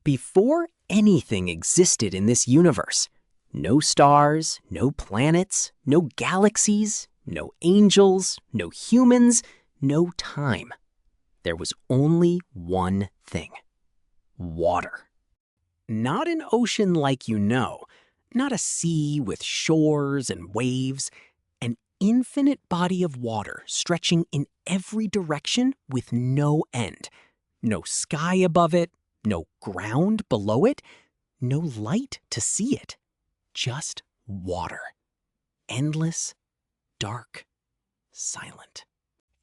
Before anything existed in this universe, no stars, no planets, no galaxies, no angels, no humans, no time. There was only one thing: water. Not an ocean like you know, not a sea with shores and waves, an infinite body of water stretching in every direction with no end. No sky above it, no ground below it, no light to see it. Just water. Endless, dark, silent.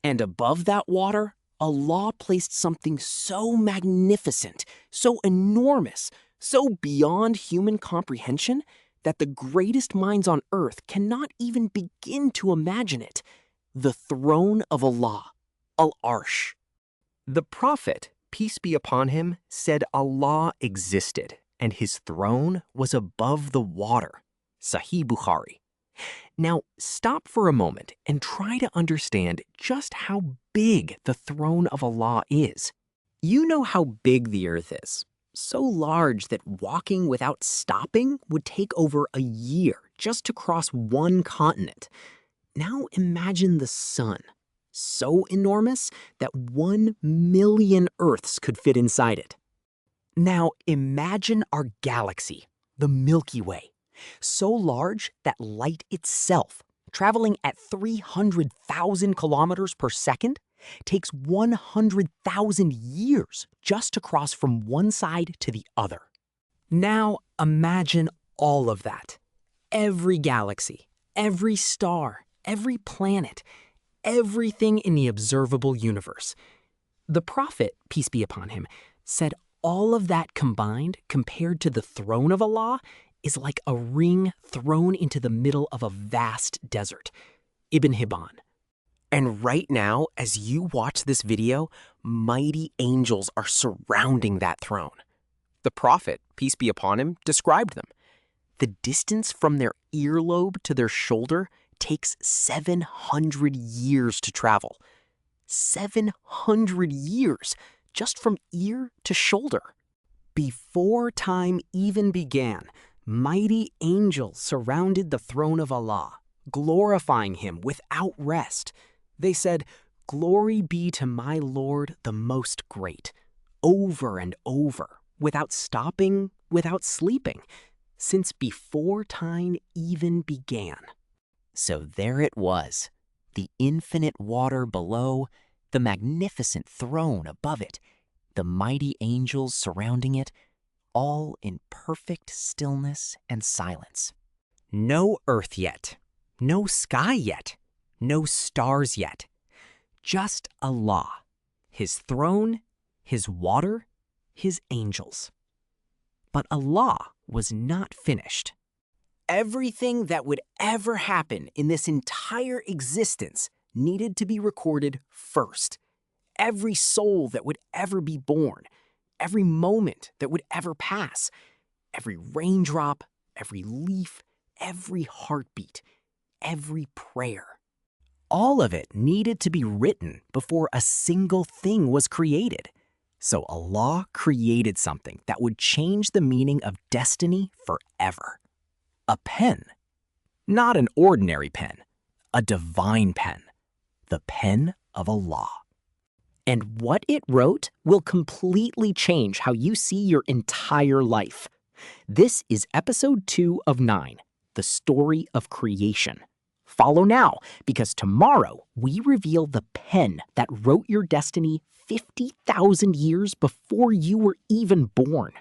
And above that water, Allah placed something so magnificent, so enormous, so beyond human comprehension that the greatest minds on earth cannot even begin to imagine it. The throne of Allah, Al-Arsh. The Prophet, peace be upon him, said Allah existed and his throne was above the water. Sahih Bukhari. Now, stop for a moment and try to understand just how big the throne of Allah is. You know how big the earth is. So large that walking without stopping would take over a year just to cross one continent. Now imagine the sun. So enormous that 1 million Earths could fit inside it. Now imagine our galaxy, the Milky Way, so large that light itself, traveling at 300,000 kilometers per second, takes 100,000 years just to cross from one side to the other. Now imagine all of that. Every galaxy, every star, every planet, everything in the observable universe. The Prophet, peace be upon him, said all of that combined compared to the throne of Allah is like a ring thrown into the middle of a vast desert. Ibn Hibban. And right now, as you watch this video, mighty angels are surrounding that throne. The Prophet, peace be upon him, described them. The distance from their earlobe to their shoulder takes 700 years to travel. 700 years just from ear to shoulder. Before time even began, mighty angels surrounded the throne of Allah, glorifying him without rest. They said, "Glory be to my Lord the Most Great," over and over, without stopping, without sleeping, since before time even began. So there it was, the infinite water below, the magnificent throne above it, the mighty angels surrounding it, all in perfect stillness and silence. No earth yet, no sky yet, no stars yet. Just Allah, his throne, his water, his angels. But Allah was not finished. Everything that would ever happen in this entire existence needed to be recorded first. Every soul that would ever be born, every moment that would ever pass, every raindrop, every leaf, every heartbeat, every prayer. All of it needed to be written before a single thing was created. So Allah created something that would change the meaning of destiny forever. A pen. Not an ordinary pen, a divine pen. The pen of Allah. And what it wrote will completely change how you see your entire life. This is episode 2 of 9, the story of creation. Follow now, because tomorrow we reveal the pen that wrote your destiny 50,000 years before you were even born.